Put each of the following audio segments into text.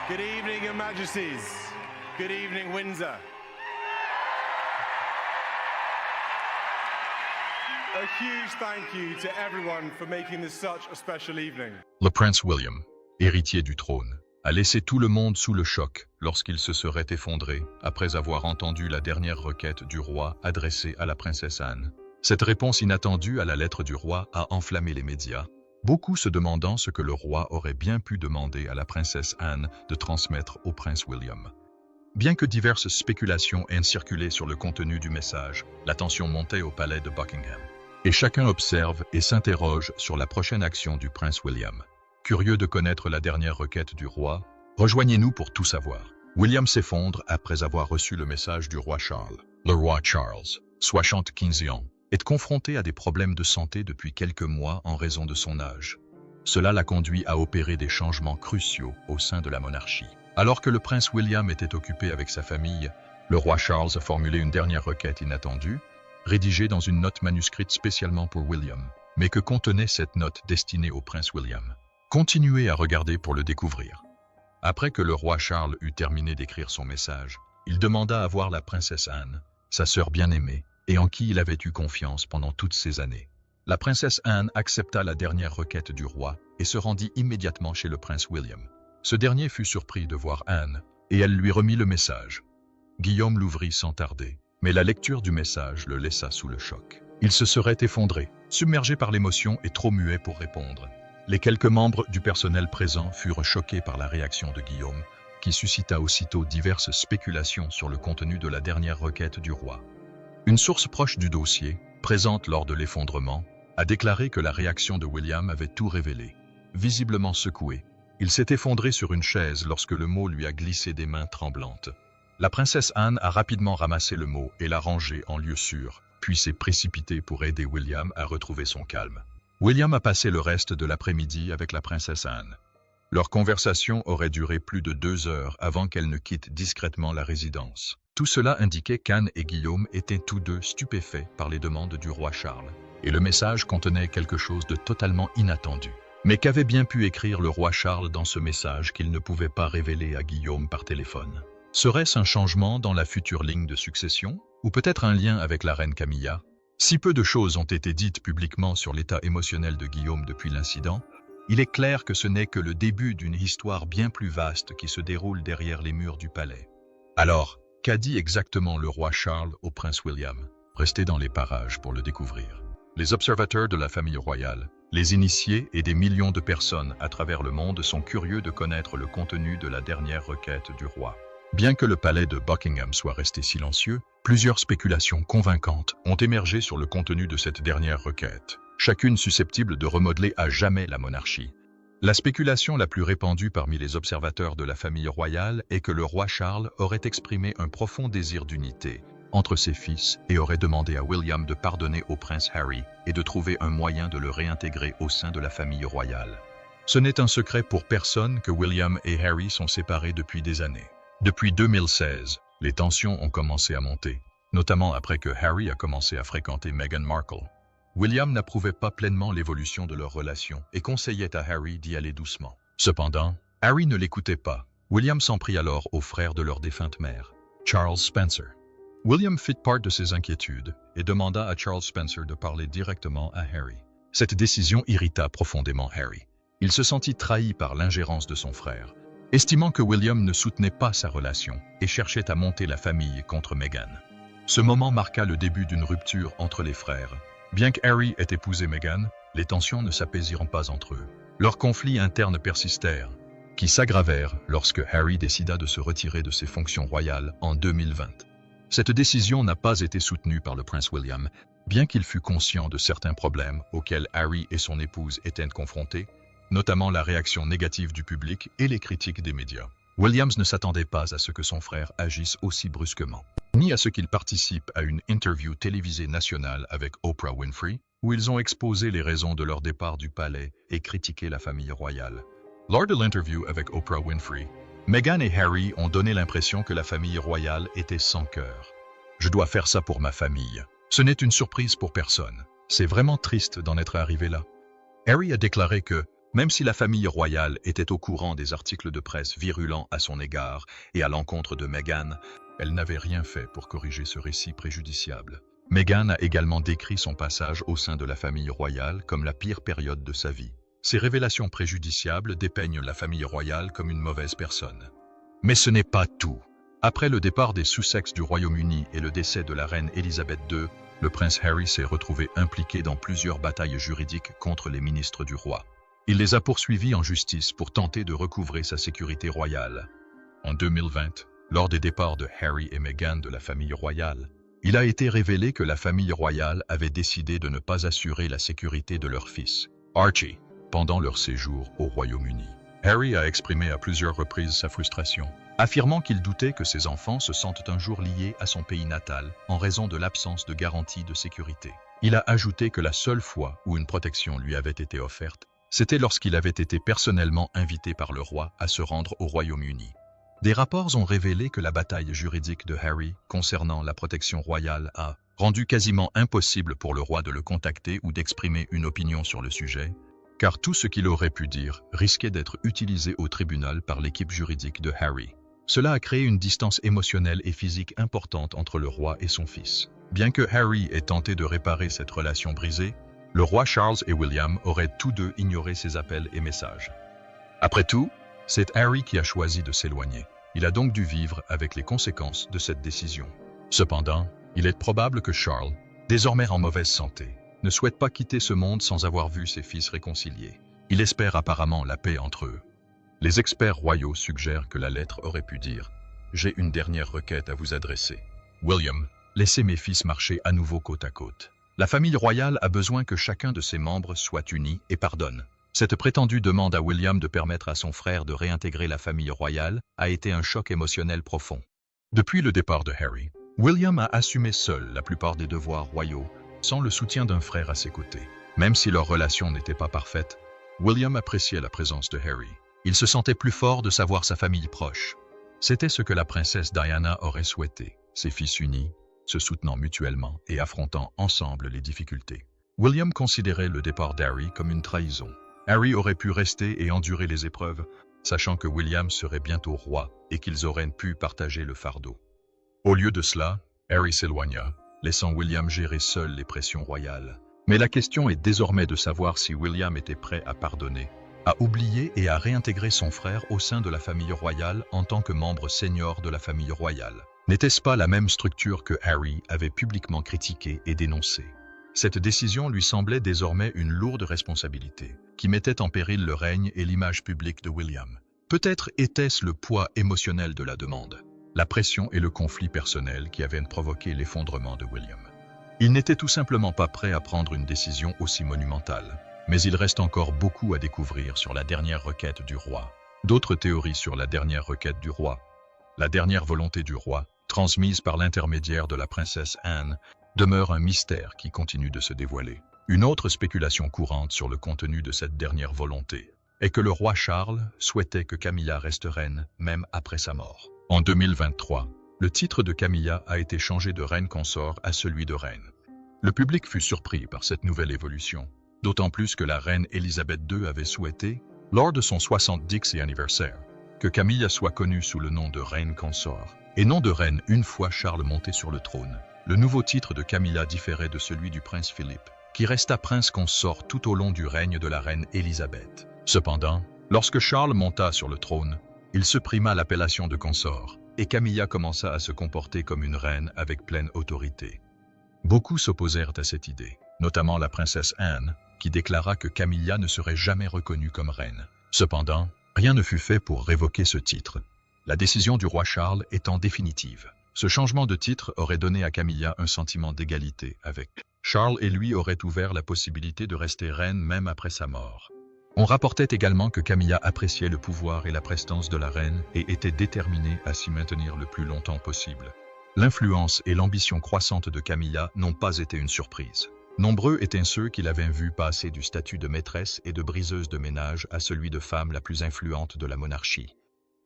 Good evening, Your Majesties. Good evening, Windsor. A huge thank you to everyone for making this such a special evening. Le prince William, héritier du trône, a laissé tout le monde sous le choc lorsqu'il se serait effondré après avoir entendu la dernière requête du roi adressée à la princesse Anne. Cette réponse inattendue à la lettre du roi a enflammé les médias, beaucoup se demandant ce que le roi aurait bien pu demander à la princesse Anne de transmettre au prince William. Bien que diverses spéculations aient circulé sur le contenu du message, la tension montait au palais de Buckingham. Et chacun observe et s'interroge sur la prochaine action du prince William. Curieux de connaître la dernière requête du roi, rejoignez-nous pour tout savoir. William s'effondre après avoir reçu le message du roi Charles. Le roi Charles, 75 ans, est confronté à des problèmes de santé depuis quelques mois en raison de son âge. Cela l'a conduit à opérer des changements cruciaux au sein de la monarchie. Alors que le prince William était occupé avec sa famille, le roi Charles a formulé une dernière requête inattendue, rédigée dans une note manuscrite spécialement pour William. Mais que contenait cette note destinée au prince William? Continuez à regarder pour le découvrir. Après que le roi Charles eut terminé d'écrire son message, il demanda à voir la princesse Anne, sa sœur bien-aimée, et en qui il avait eu confiance pendant toutes ces années. La princesse Anne accepta la dernière requête du roi et se rendit immédiatement chez le prince William. Ce dernier fut surpris de voir Anne, et elle lui remit le message. Guillaume l'ouvrit sans tarder, mais la lecture du message le laissa sous le choc. Il se serait effondré, submergé par l'émotion et trop muet pour répondre. Les quelques membres du personnel présent furent choqués par la réaction de Guillaume, qui suscita aussitôt diverses spéculations sur le contenu de la dernière requête du roi. Une source proche du dossier, présente lors de l'effondrement, a déclaré que la réaction de William avait tout révélé. Visiblement secoué, il s'est effondré sur une chaise lorsque le mot lui a glissé des mains tremblantes. La princesse Anne a rapidement ramassé le mot et l'a rangé en lieu sûr, puis s'est précipitée pour aider William à retrouver son calme. William a passé le reste de l'après-midi avec la princesse Anne. Leur conversation aurait duré plus de 2 heures avant qu'elle ne quitte discrètement la résidence. Tout cela indiquait qu'Anne et Guillaume étaient tous deux stupéfaits par les demandes du roi Charles. Et le message contenait quelque chose de totalement inattendu. Mais qu'avait bien pu écrire le roi Charles dans ce message qu'il ne pouvait pas révéler à Guillaume par téléphone? Serait-ce un changement dans la future ligne de succession? Ou peut-être un lien avec la reine Camilla? Si peu de choses ont été dites publiquement sur l'état émotionnel de Guillaume depuis l'incident, il est clair que ce n'est que le début d'une histoire bien plus vaste qui se déroule derrière les murs du palais. Alors, qu'a dit exactement le roi Charles au prince William? Restez dans les parages pour le découvrir. Les observateurs de la famille royale, les initiés et des millions de personnes à travers le monde sont curieux de connaître le contenu de la dernière requête du roi. Bien que le palais de Buckingham soit resté silencieux, plusieurs spéculations convaincantes ont émergé sur le contenu de cette dernière requête, chacune susceptible de remodeler à jamais la monarchie. La spéculation la plus répandue parmi les observateurs de la famille royale est que le roi Charles aurait exprimé un profond désir d'unité entre ses fils et aurait demandé à William de pardonner au prince Harry et de trouver un moyen de le réintégrer au sein de la famille royale. Ce n'est un secret pour personne que William et Harry sont séparés depuis des années. Depuis 2016, les tensions ont commencé à monter, notamment après que Harry a commencé à fréquenter Meghan Markle. William n'approuvait pas pleinement l'évolution de leur relation et conseillait à Harry d'y aller doucement. Cependant, Harry ne l'écoutait pas. William s'en prit alors au frère de leur défunte mère, Charles Spencer. William fit part de ses inquiétudes et demanda à Charles Spencer de parler directement à Harry. Cette décision irrita profondément Harry. Il se sentit trahi par l'ingérence de son frère, estimant que William ne soutenait pas sa relation et cherchait à monter la famille contre Meghan. Ce moment marqua le début d'une rupture entre les frères. Bien que Harry ait épousé Meghan, les tensions ne s'apaisiront pas entre eux. Leurs conflits internes persistèrent, qui s'aggravèrent lorsque Harry décida de se retirer de ses fonctions royales en 2020. Cette décision n'a pas été soutenue par le prince William, bien qu'il fût conscient de certains problèmes auxquels Harry et son épouse étaient confrontés, notamment la réaction négative du public et les critiques des médias. Williams ne s'attendait pas à ce que son frère agisse aussi brusquement, ni à ce qu'il participe à une interview télévisée nationale avec Oprah Winfrey, où ils ont exposé les raisons de leur départ du palais et critiqué la famille royale. Lors de l'interview avec Oprah Winfrey, Meghan et Harry ont donné l'impression que la famille royale était sans cœur. « Je dois faire ça pour ma famille. Ce n'est une surprise pour personne. C'est vraiment triste d'en être arrivé là. » Harry a déclaré que Même si la famille royale était au courant des articles de presse virulents à son égard et à l'encontre de Meghan, elle n'avait rien fait pour corriger ce récit préjudiciable. Meghan a également décrit son passage au sein de la famille royale comme la pire période de sa vie. Ces révélations préjudiciables dépeignent la famille royale comme une mauvaise personne. Mais ce n'est pas tout. Après le départ des Sussex du Royaume-Uni et le décès de la reine Elisabeth II, le prince Harry s'est retrouvé impliqué dans plusieurs batailles juridiques contre les ministres du roi. Il les a poursuivis en justice pour tenter de recouvrer sa sécurité royale. En 2020, lors des départs de Harry et Meghan de la famille royale, il a été révélé que la famille royale avait décidé de ne pas assurer la sécurité de leur fils, Archie, pendant leur séjour au Royaume-Uni. Harry a exprimé à plusieurs reprises sa frustration, affirmant qu'il doutait que ses enfants se sentent un jour liés à son pays natal en raison de l'absence de garantie de sécurité. Il a ajouté que la seule fois où une protection lui avait été offerte, c'était lorsqu'il avait été personnellement invité par le roi à se rendre au Royaume-Uni. Des rapports ont révélé que la bataille juridique de Harry concernant la protection royale a rendu quasiment impossible pour le roi de le contacter ou d'exprimer une opinion sur le sujet, car tout ce qu'il aurait pu dire risquait d'être utilisé au tribunal par l'équipe juridique de Harry. Cela a créé une distance émotionnelle et physique importante entre le roi et son fils. Bien que Harry ait tenté de réparer cette relation brisée, le roi Charles et William auraient tous deux ignoré ses appels et messages. Après tout, c'est Harry qui a choisi de s'éloigner. Il a donc dû vivre avec les conséquences de cette décision. Cependant, il est probable que Charles, désormais en mauvaise santé, ne souhaite pas quitter ce monde sans avoir vu ses fils réconciliés. Il espère apparemment la paix entre eux. Les experts royaux suggèrent que la lettre aurait pu dire « J'ai une dernière requête à vous adresser. William, laissez mes fils marcher à nouveau côte à côte. La famille royale a besoin que chacun de ses membres soit uni et pardonne. » Cette prétendue demande à William de permettre à son frère de réintégrer la famille royale a été un choc émotionnel profond. Depuis le départ de Harry, William a assumé seul la plupart des devoirs royaux, sans le soutien d'un frère à ses côtés. Même si leur relation n'était pas parfaite, William appréciait la présence de Harry. Il se sentait plus fort de savoir sa famille proche. C'était ce que la princesse Diana aurait souhaité, ses fils unis, se soutenant mutuellement et affrontant ensemble les difficultés. William considérait le départ d'Harry comme une trahison. Harry aurait pu rester et endurer les épreuves, sachant que William serait bientôt roi et qu'ils auraient pu partager le fardeau. Au lieu de cela, Harry s'éloigna, laissant William gérer seul les pressions royales. Mais la question est désormais de savoir si William était prêt à pardonner, à oublier et à réintégrer son frère au sein de la famille royale en tant que membre senior de la famille royale. N'était-ce pas la même structure que Harry avait publiquement critiquée et dénoncée? Cette décision lui semblait désormais une lourde responsabilité, qui mettait en péril le règne et l'image publique de William. Peut-être était-ce le poids émotionnel de la demande, la pression et le conflit personnel qui avaient provoqué l'effondrement de William. Il n'était tout simplement pas prêt à prendre une décision aussi monumentale, mais il reste encore beaucoup à découvrir sur la dernière requête du roi. D'autres théories sur la dernière requête du roi. La dernière volonté du roi, transmise par l'intermédiaire de la princesse Anne, demeure un mystère qui continue de se dévoiler. Une autre spéculation courante sur le contenu de cette dernière volonté est que le roi Charles souhaitait que Camilla reste reine même après sa mort. En 2023, le titre de Camilla a été changé de reine consort à celui de reine. Le public fut surpris par cette nouvelle évolution, d'autant plus que la reine Elisabeth II avait souhaité, lors de son 70e anniversaire, que Camilla soit connue sous le nom de reine consort, et non de reine une fois Charles monté sur le trône. Le nouveau titre de Camilla différait de celui du prince Philippe, qui resta prince consort tout au long du règne de la reine Élisabeth. Cependant, lorsque Charles monta sur le trône, il supprima l'appellation de consort, et Camilla commença à se comporter comme une reine avec pleine autorité. Beaucoup s'opposèrent à cette idée, notamment la princesse Anne, qui déclara que Camilla ne serait jamais reconnue comme reine. Cependant, rien ne fut fait pour révoquer ce titre, la décision du roi Charles étant définitive. Ce changement de titre aurait donné à Camilla un sentiment d'égalité avec Charles et lui aurait ouvert la possibilité de rester reine même après sa mort. On rapportait également que Camilla appréciait le pouvoir et la prestance de la reine et était déterminée à s'y maintenir le plus longtemps possible. L'influence et l'ambition croissante de Camilla n'ont pas été une surprise. Nombreux étaient ceux qui l'avaient vue passer du statut de maîtresse et de briseuse de ménage à celui de femme la plus influente de la monarchie.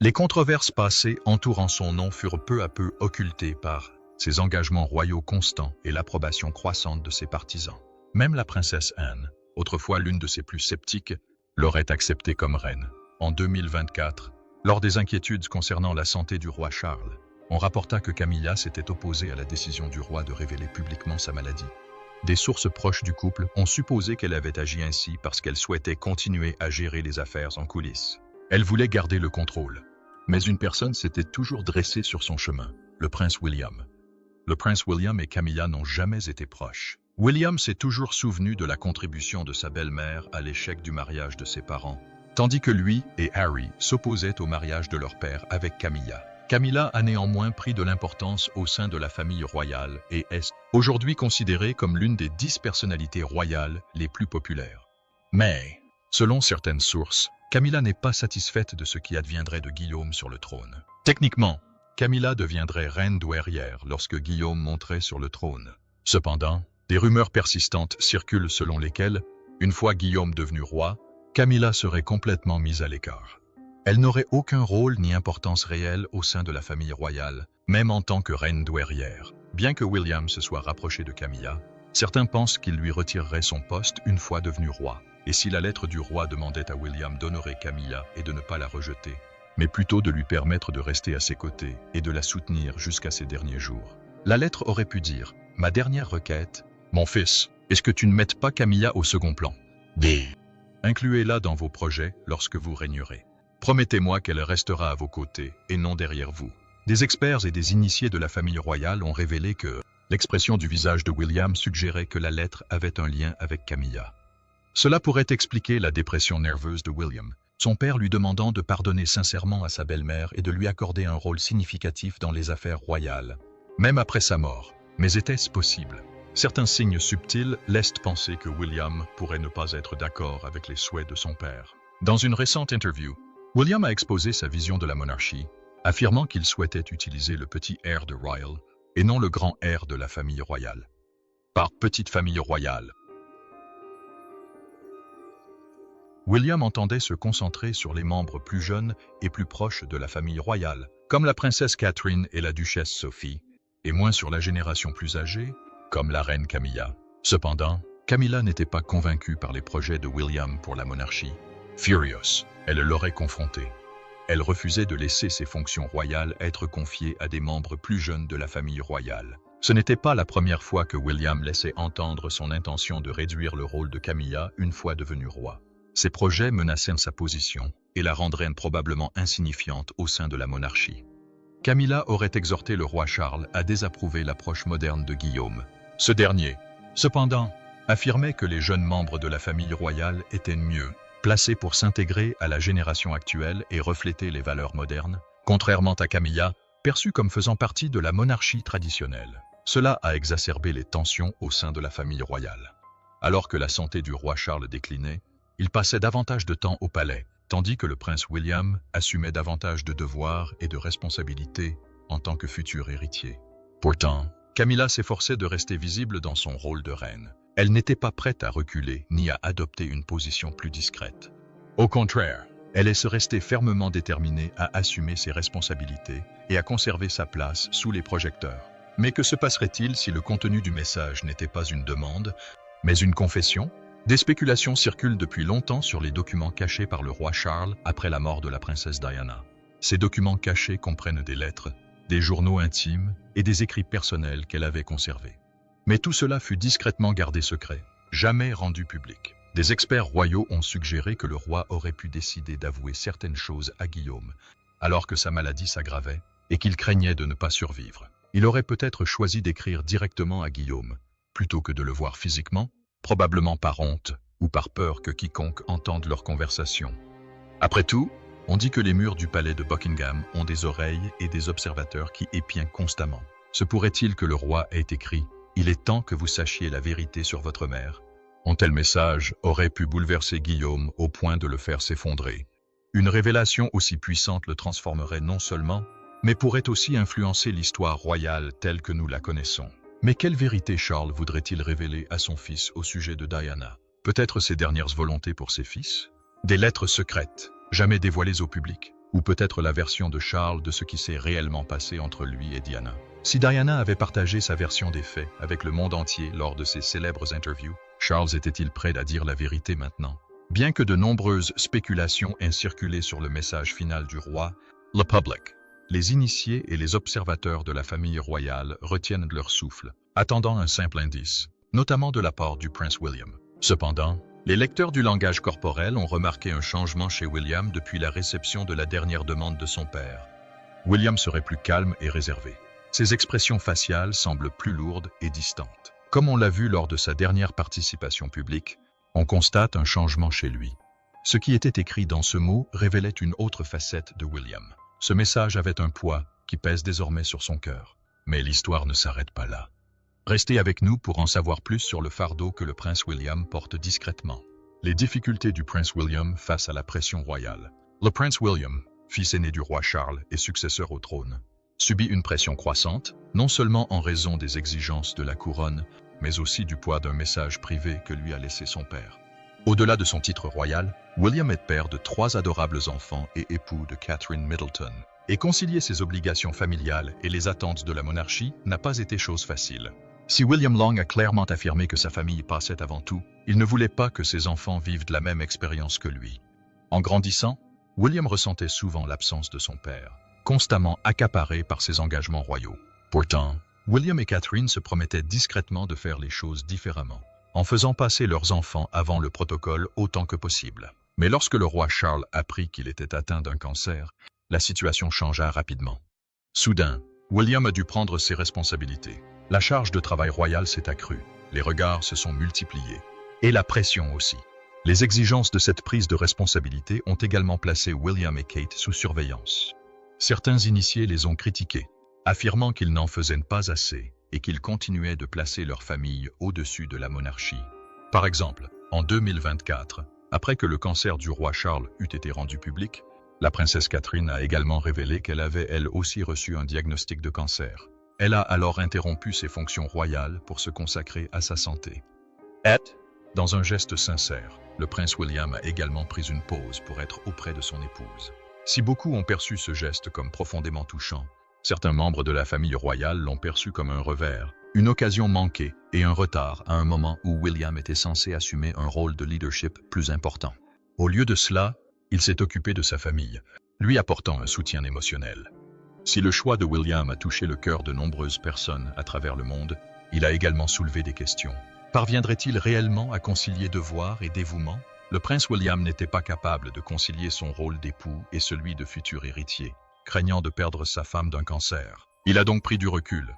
Les controverses passées entourant son nom furent peu à peu occultées par ses engagements royaux constants et l'approbation croissante de ses partisans. Même la princesse Anne, autrefois l'une de ses plus sceptiques, l'aurait acceptée comme reine. En 2024, lors des inquiétudes concernant la santé du roi Charles, on rapporta que Camilla s'était opposée à la décision du roi de révéler publiquement sa maladie. Des sources proches du couple ont supposé qu'elle avait agi ainsi parce qu'elle souhaitait continuer à gérer les affaires en coulisses. Elle voulait garder le contrôle. Mais une personne s'était toujours dressée sur son chemin, le prince William. Le prince William et Camilla n'ont jamais été proches. William s'est toujours souvenu de la contribution de sa belle-mère à l'échec du mariage de ses parents, tandis que lui et Harry s'opposaient au mariage de leur père avec Camilla. Camilla a néanmoins pris de l'importance au sein de la famille royale et est aujourd'hui considérée comme l'une des 10 personnalités royales les plus populaires. Mais, selon certaines sources, Camilla n'est pas satisfaite de ce qui adviendrait de Guillaume sur le trône. Techniquement, Camilla deviendrait reine douairière lorsque Guillaume monterait sur le trône. Cependant, des rumeurs persistantes circulent selon lesquelles, une fois Guillaume devenu roi, Camilla serait complètement mise à l'écart. Elle n'aurait aucun rôle ni importance réelle au sein de la famille royale, même en tant que reine douairière. Bien que William se soit rapproché de Camilla, certains pensent qu'il lui retirerait son poste une fois devenu roi. Et si la lettre du roi demandait à William d'honorer Camilla et de ne pas la rejeter, mais plutôt de lui permettre de rester à ses côtés et de la soutenir jusqu'à ses derniers jours. La lettre aurait pu dire « Ma dernière requête, mon fils, est-ce que tu ne mettes pas Camilla au second plan? Incluez-la dans vos projets lorsque vous régnerez. Promettez-moi qu'elle restera à vos côtés et non derrière vous. » Des experts et des initiés de la famille royale ont révélé que l'expression du visage de William suggérait que la lettre avait un lien avec Camilla. Cela pourrait expliquer la dépression nerveuse de William, son père lui demandant de pardonner sincèrement à sa belle-mère et de lui accorder un rôle significatif dans les affaires royales, même après sa mort. Mais était-ce possible? Certains signes subtils laissent penser que William pourrait ne pas être d'accord avec les souhaits de son père. Dans une récente interview, William a exposé sa vision de la monarchie, affirmant qu'il souhaitait utiliser le petit air de royal et non le grand air de la famille royale. Par petite famille royale, William entendait se concentrer sur les membres plus jeunes et plus proches de la famille royale, comme la princesse Catherine et la duchesse Sophie, et moins sur la génération plus âgée, comme la reine Camilla. Cependant, Camilla n'était pas convaincue par les projets de William pour la monarchie. Furieuse, elle l'aurait confronté. Elle refusait de laisser ses fonctions royales être confiées à des membres plus jeunes de la famille royale. Ce n'était pas la première fois que William laissait entendre son intention de réduire le rôle de Camilla une fois devenu roi. Ces projets menaçaient sa position et la rendraient probablement insignifiante au sein de la monarchie. Camilla aurait exhorté le roi Charles à désapprouver l'approche moderne de Guillaume. Ce dernier, cependant, affirmait que les jeunes membres de la famille royale étaient mieux placés pour s'intégrer à la génération actuelle et refléter les valeurs modernes, contrairement à Camilla, perçue comme faisant partie de la monarchie traditionnelle. Cela a exacerbé les tensions au sein de la famille royale. Alors que la santé du roi Charles déclinait, il passait davantage de temps au palais, tandis que le prince William assumait davantage de devoirs et de responsabilités en tant que futur héritier. Pourtant, Camilla s'efforçait de rester visible dans son rôle de reine. Elle n'était pas prête à reculer ni à adopter une position plus discrète. Au contraire, elle se restait fermement déterminée à assumer ses responsabilités et à conserver sa place sous les projecteurs. Mais que se passerait-il si le contenu du message n'était pas une demande, mais une confession? Des spéculations circulent depuis longtemps sur les documents cachés par le roi Charles après la mort de la princesse Diana. Ces documents cachés comprennent des lettres, des journaux intimes et des écrits personnels qu'elle avait conservés. Mais tout cela fut discrètement gardé secret, jamais rendu public. Des experts royaux ont suggéré que le roi aurait pu décider d'avouer certaines choses à Guillaume, alors que sa maladie s'aggravait et qu'il craignait de ne pas survivre. Il aurait peut-être choisi d'écrire directement à Guillaume, plutôt que de le voir physiquement, probablement par honte ou par peur que quiconque entende leur conversation. Après tout, on dit que les murs du palais de Buckingham ont des oreilles et des observateurs qui épient constamment. Se pourrait-il que le roi ait écrit « Il est temps que vous sachiez la vérité sur votre mère » Un tel message aurait pu bouleverser Guillaume au point de le faire s'effondrer. Une révélation aussi puissante le transformerait non seulement, mais pourrait aussi influencer l'histoire royale telle que nous la connaissons. Mais quelle vérité Charles voudrait-il révéler à son fils au sujet de Diana? Peut-être ses dernières volontés pour ses fils? Des lettres secrètes, jamais dévoilées au public? Ou peut-être la version de Charles de ce qui s'est réellement passé entre lui et Diana? Si Diana avait partagé sa version des faits avec le monde entier lors de ses célèbres interviews, Charles était-il prêt à dire la vérité maintenant? Bien que de nombreuses spéculations aient circulé sur le message final du roi, le public, les initiés et les observateurs de la famille royale retiennent leur souffle, attendant un simple indice, notamment de la part du prince William. Cependant, les lecteurs du langage corporel ont remarqué un changement chez William depuis la réception de la dernière demande de son père. William serait plus calme et réservé. Ses expressions faciales semblent plus lourdes et distantes. Comme on l'a vu lors de sa dernière participation publique, on constate un changement chez lui. Ce qui était écrit dans ce mot révélait une autre facette de William. Ce message avait un poids qui pèse désormais sur son cœur. Mais l'histoire ne s'arrête pas là. Restez avec nous pour en savoir plus sur le fardeau que le prince William porte discrètement. Les difficultés du prince William face à la pression royale. Le prince William, fils aîné du roi Charles et successeur au trône, subit une pression croissante, non seulement en raison des exigences de la couronne, mais aussi du poids d'un message privé que lui a laissé son père. Au-delà de son titre royal, William est père de 3 adorables enfants et époux de Catherine Middleton. Et concilier ses obligations familiales et les attentes de la monarchie n'a pas été chose facile. Si William Long a clairement affirmé que sa famille passait avant tout, il ne voulait pas que ses enfants vivent la même expérience que lui. En grandissant, William ressentait souvent l'absence de son père, constamment accaparé par ses engagements royaux. Pourtant, William et Catherine se promettaient discrètement de faire les choses différemment, en faisant passer leurs enfants avant le protocole autant que possible. Mais lorsque le roi Charles apprit qu'il était atteint d'un cancer, la situation changea rapidement. Soudain, William a dû prendre ses responsabilités. La charge de travail royal s'est accrue, les regards se sont multipliés, et la pression aussi. Les exigences de cette prise de responsabilité ont également placé William et Kate sous surveillance. Certains initiés les ont critiqués, affirmant qu'ils n'en faisaient pas assez et qu'ils continuaient de placer leur famille au-dessus de la monarchie. Par exemple, en 2024, après que le cancer du roi Charles eut été rendu public, la princesse Catherine a également révélé qu'elle avait elle aussi reçu un diagnostic de cancer. Elle a alors interrompu ses fonctions royales pour se consacrer à sa santé. Dans un geste sincère, le prince William a également pris une pause pour être auprès de son épouse. Si beaucoup ont perçu ce geste comme profondément touchant, certains membres de la famille royale l'ont perçu comme un revers, une occasion manquée et un retard à un moment où William était censé assumer un rôle de leadership plus important. Au lieu de cela, il s'est occupé de sa famille, lui apportant un soutien émotionnel. Si le choix de William a touché le cœur de nombreuses personnes à travers le monde, il a également soulevé des questions. Parviendrait-il réellement à concilier devoir et dévouement? Le prince William n'était pas capable de concilier son rôle d'époux et celui de futur héritier, craignant de perdre sa femme d'un cancer. Il a donc pris du recul.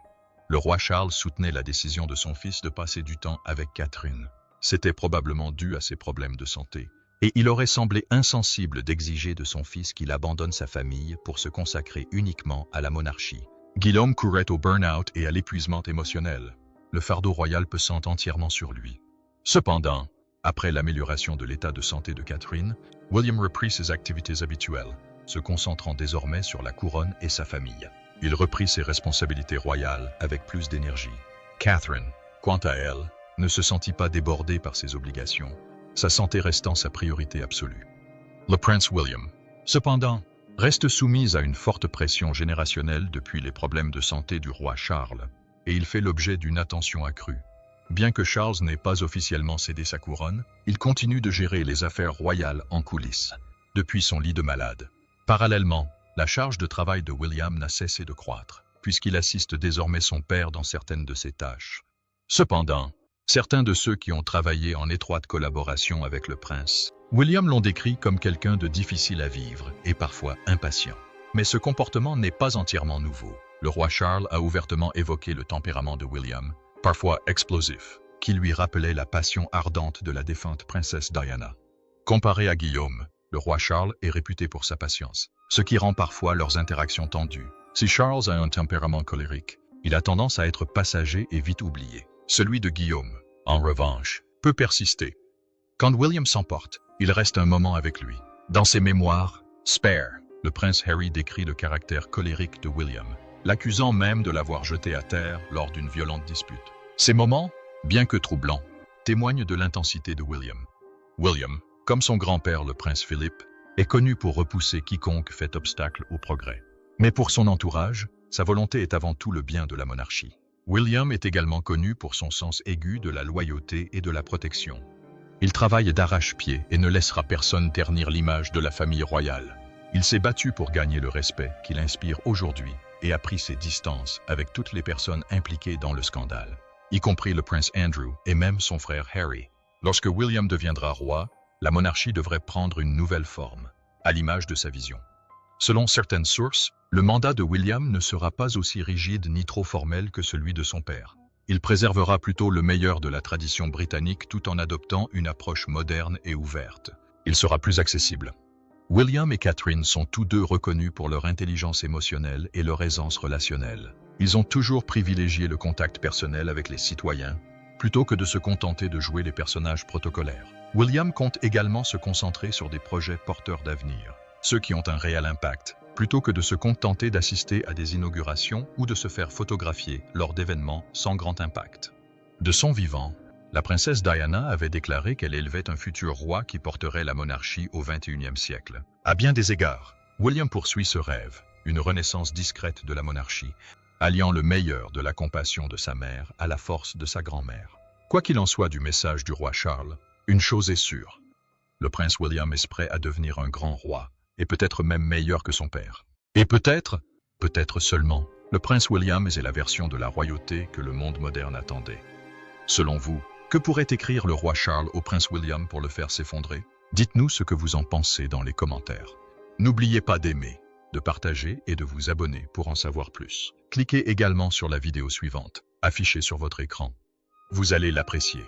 Le roi Charles soutenait la décision de son fils de passer du temps avec Catherine. C'était probablement dû à ses problèmes de santé. Et il aurait semblé insensible d'exiger de son fils qu'il abandonne sa famille pour se consacrer uniquement à la monarchie. Guillaume courait au burn-out et à l'épuisement émotionnel. Le fardeau royal pesant entièrement sur lui. Cependant, après l'amélioration de l'état de santé de Catherine, William reprit ses activités habituelles, se concentrant désormais sur la couronne et sa famille. Il reprit ses responsabilités royales avec plus d'énergie. Catherine, quant à elle, ne se sentit pas débordée par ses obligations, sa santé restant sa priorité absolue. Le prince William, cependant, reste soumis à une forte pression générationnelle depuis les problèmes de santé du roi Charles, et il fait l'objet d'une attention accrue. Bien que Charles n'ait pas officiellement cédé sa couronne, il continue de gérer les affaires royales en coulisses, depuis son lit de malade. Parallèlement, la charge de travail de William n'a cessé de croître, puisqu'il assiste désormais son père dans certaines de ses tâches. Cependant, certains de ceux qui ont travaillé en étroite collaboration avec le prince, William l'ont décrit comme quelqu'un de difficile à vivre et parfois impatient. Mais ce comportement n'est pas entièrement nouveau. Le roi Charles a ouvertement évoqué le tempérament de William, parfois explosif, qui lui rappelait la passion ardente de la défunte princesse Diana. Comparé à Guillaume, le roi Charles est réputé pour sa patience, ce qui rend parfois leurs interactions tendues. Si Charles a un tempérament colérique, il a tendance à être passager et vite oublié. Celui de Guillaume, en revanche, peut persister. Quand William s'emporte, il reste un moment avec lui. Dans ses mémoires, Spare, le prince Harry décrit le caractère colérique de William, l'accusant même de l'avoir jeté à terre lors d'une violente dispute. Ces moments, bien que troublants, témoignent de l'intensité de William. William, comme son grand-père le prince Philippe, est connu pour repousser quiconque fait obstacle au progrès. Mais pour son entourage, sa volonté est avant tout le bien de la monarchie. William est également connu pour son sens aigu de la loyauté et de la protection. Il travaille d'arrache-pied et ne laissera personne ternir l'image de la famille royale. Il s'est battu pour gagner le respect qu'il inspire aujourd'hui et a pris ses distances avec toutes les personnes impliquées dans le scandale, y compris le prince Andrew et même son frère Harry. Lorsque William deviendra roi, la monarchie devrait prendre une nouvelle forme, à l'image de sa vision. Selon certaines sources, le mandat de William ne sera pas aussi rigide ni trop formel que celui de son père. Il préservera plutôt le meilleur de la tradition britannique tout en adoptant une approche moderne et ouverte. Il sera plus accessible. William et Catherine sont tous deux reconnus pour leur intelligence émotionnelle et leur aisance relationnelle. Ils ont toujours privilégié le contact personnel avec les citoyens, plutôt que de se contenter de jouer les personnages protocolaires. William compte également se concentrer sur des projets porteurs d'avenir, ceux qui ont un réel impact, plutôt que de se contenter d'assister à des inaugurations ou de se faire photographier lors d'événements sans grand impact. De son vivant, la princesse Diana avait déclaré qu'elle élevait un futur roi qui porterait la monarchie au XXIe siècle. À bien des égards, William poursuit ce rêve, une renaissance discrète de la monarchie, alliant le meilleur de la compassion de sa mère à la force de sa grand-mère. Quoi qu'il en soit du message du roi Charles, une chose est sûre, le prince William est prêt à devenir un grand roi, et peut-être même meilleur que son père. Et peut-être seulement, le prince William est la version de la royauté que le monde moderne attendait. Selon vous, que pourrait écrire le roi Charles au prince William pour le faire s'effondrer? Dites-nous ce que vous en pensez dans les commentaires. N'oubliez pas d'aimer, de partager et de vous abonner pour en savoir plus. Cliquez également sur la vidéo suivante, affichée sur votre écran. Vous allez l'apprécier.